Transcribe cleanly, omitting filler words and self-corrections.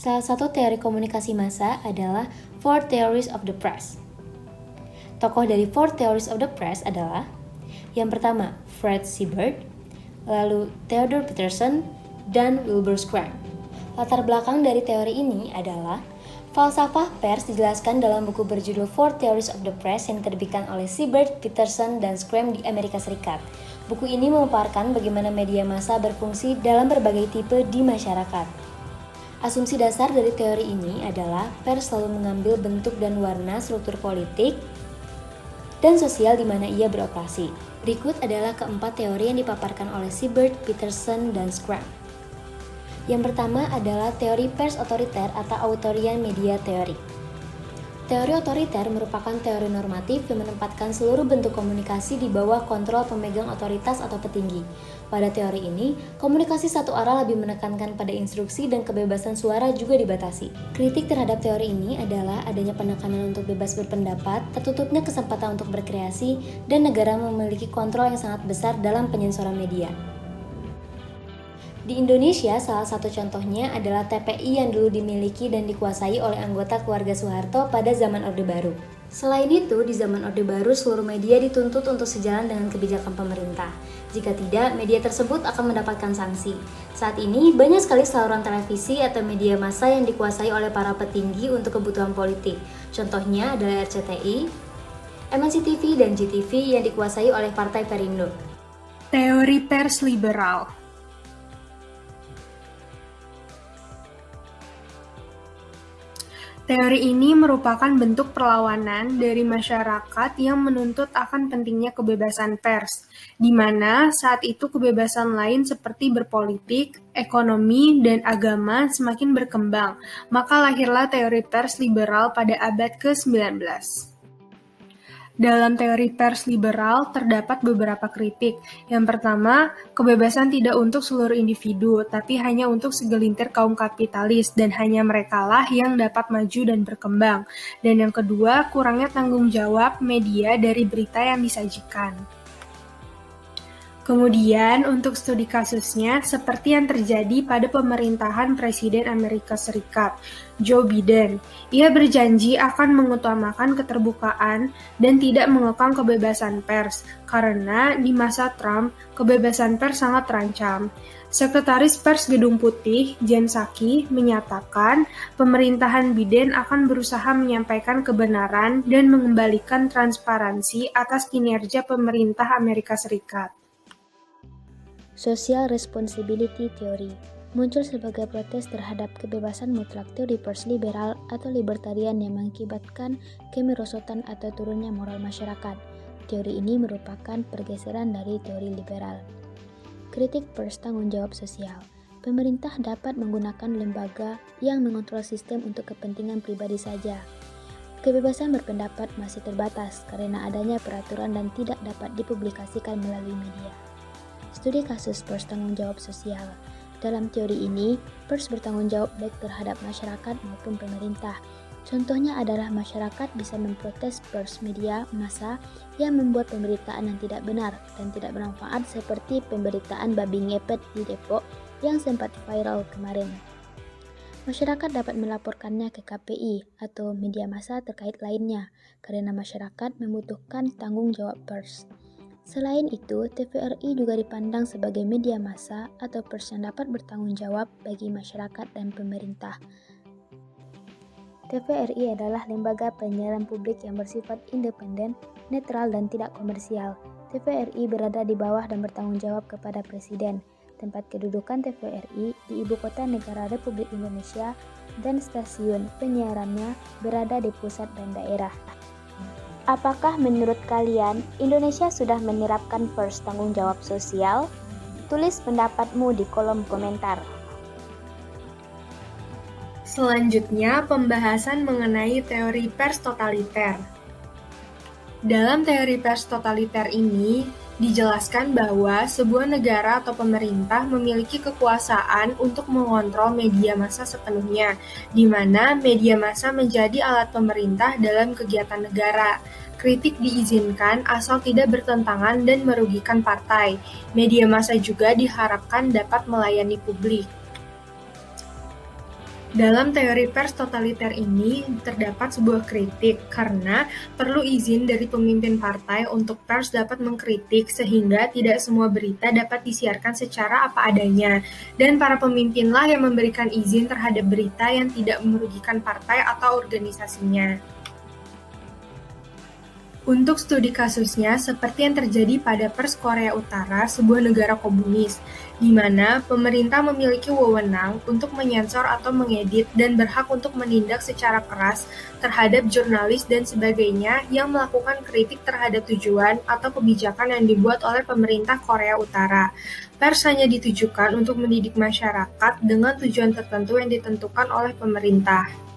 Salah satu teori komunikasi massa adalah Four Theories of the Press. Tokoh dari Four Theories of the Press adalah yang pertama, Fred Siebert, lalu Theodore Peterson, dan Wilbur Schramm. Latar belakang dari teori ini adalah falsafah pers dijelaskan dalam buku berjudul Four Theories of the Press yang diterbitkan oleh Siebert, Peterson, dan Schramm di Amerika Serikat. Buku ini memaparkan bagaimana media massa berfungsi dalam berbagai tipe di masyarakat. Asumsi dasar dari teori ini adalah pers selalu mengambil bentuk dan warna struktur politik dan sosial di mana ia beroperasi. Berikut adalah keempat teori yang dipaparkan oleh Siebert, Peterson, dan Schramm. Yang pertama adalah teori pers otoriter atau authoritarian media theory. Teori otoriter merupakan teori normatif yang menempatkan seluruh bentuk komunikasi di bawah kontrol pemegang otoritas atau petinggi. Pada teori ini, komunikasi satu arah lebih menekankan pada instruksi dan kebebasan suara juga dibatasi. Kritik terhadap teori ini adalah adanya penekanan untuk bebas berpendapat, tertutupnya kesempatan untuk berkreasi, dan negara memiliki kontrol yang sangat besar dalam penyensoran media. Di Indonesia, salah satu contohnya adalah TPI yang dulu dimiliki dan dikuasai oleh anggota keluarga Soeharto pada zaman Orde Baru. Selain itu, di zaman Orde Baru seluruh media dituntut untuk sejalan dengan kebijakan pemerintah. Jika tidak, media tersebut akan mendapatkan sanksi. Saat ini, banyak sekali saluran televisi atau media massa yang dikuasai oleh para petinggi untuk kebutuhan politik. Contohnya adalah RCTI, MNC TV, dan JTV yang dikuasai oleh Partai Perindo. Teori pers liberal. Teori ini merupakan bentuk perlawanan dari masyarakat yang menuntut akan pentingnya kebebasan pers, di mana saat itu kebebasan lain seperti berpolitik, ekonomi, dan agama semakin berkembang, maka lahirlah teori pers liberal pada abad ke-19. Dalam teori pers liberal terdapat beberapa kritik. Yang pertama, kebebasan tidak untuk seluruh individu, tapi hanya untuk segelintir kaum kapitalis dan hanya merekalah yang dapat maju dan berkembang. Dan yang kedua, kurangnya tanggung jawab media dari berita yang disajikan. Kemudian, untuk studi kasusnya, seperti yang terjadi pada pemerintahan Presiden Amerika Serikat, Joe Biden. Ia berjanji akan mengutamakan keterbukaan dan tidak mengekang kebebasan pers, karena di masa Trump, kebebasan pers sangat terancam. Sekretaris Pers Gedung Putih, Jen Psaki, menyatakan pemerintahan Biden akan berusaha menyampaikan kebenaran dan mengembalikan transparansi atas kinerja pemerintah Amerika Serikat. Social Responsibility Theory muncul sebagai protes terhadap kebebasan mutlak teori pers liberal atau libertarian yang mengakibatkan kemerosotan atau turunnya moral masyarakat. Teori ini merupakan pergeseran dari teori liberal. Kritik pers tanggung jawab sosial. Pemerintah dapat menggunakan lembaga yang mengontrol sistem untuk kepentingan pribadi saja. Kebebasan berpendapat masih terbatas karena adanya peraturan dan tidak dapat dipublikasikan melalui media. Studi kasus pers tanggung jawab sosial. Dalam teori ini, pers bertanggung jawab baik terhadap masyarakat maupun pemerintah. Contohnya adalah masyarakat bisa memprotes pers media massa yang membuat pemberitaan yang tidak benar dan tidak bermanfaat seperti pemberitaan babi ngepet di Depok yang sempat viral kemarin. Masyarakat dapat melaporkannya ke KPI atau media massa terkait lainnya karena masyarakat membutuhkan tanggung jawab pers. Selain itu, TVRI juga dipandang sebagai media massa atau pers yang dapat bertanggung jawab bagi masyarakat dan pemerintah. TVRI adalah lembaga penyiaran publik yang bersifat independen, netral, dan tidak komersial. TVRI berada di bawah dan bertanggung jawab kepada Presiden. Tempat kedudukan TVRI di Ibu Kota Negara Republik Indonesia dan stasiun penyiarannya berada di pusat dan daerah. Apakah menurut kalian Indonesia sudah menerapkan pers tanggung jawab sosial? Tulis pendapatmu di kolom komentar. Selanjutnya, pembahasan mengenai teori pers totaliter. Dalam teori pers totaliter ini, dijelaskan bahwa sebuah negara atau pemerintah memiliki kekuasaan untuk mengontrol media massa sepenuhnya, di mana media massa menjadi alat pemerintah dalam kegiatan negara. Kritik diizinkan asal tidak bertentangan dan merugikan partai. Media massa juga diharapkan dapat melayani publik. Dalam teori pers totaliter ini terdapat sebuah kritik karena perlu izin dari pemimpin partai untuk pers dapat mengkritik sehingga tidak semua berita dapat disiarkan secara apa adanya dan para pemimpinlah yang memberikan izin terhadap berita yang tidak merugikan partai atau organisasinya. Untuk studi kasusnya, seperti yang terjadi pada Pers Korea Utara, sebuah negara komunis, di mana pemerintah memiliki wewenang untuk menyensor atau mengedit dan berhak untuk menindak secara keras terhadap jurnalis dan sebagainya yang melakukan kritik terhadap tujuan atau kebijakan yang dibuat oleh pemerintah Korea Utara. Pers hanya ditujukan untuk mendidik masyarakat dengan tujuan tertentu yang ditentukan oleh pemerintah.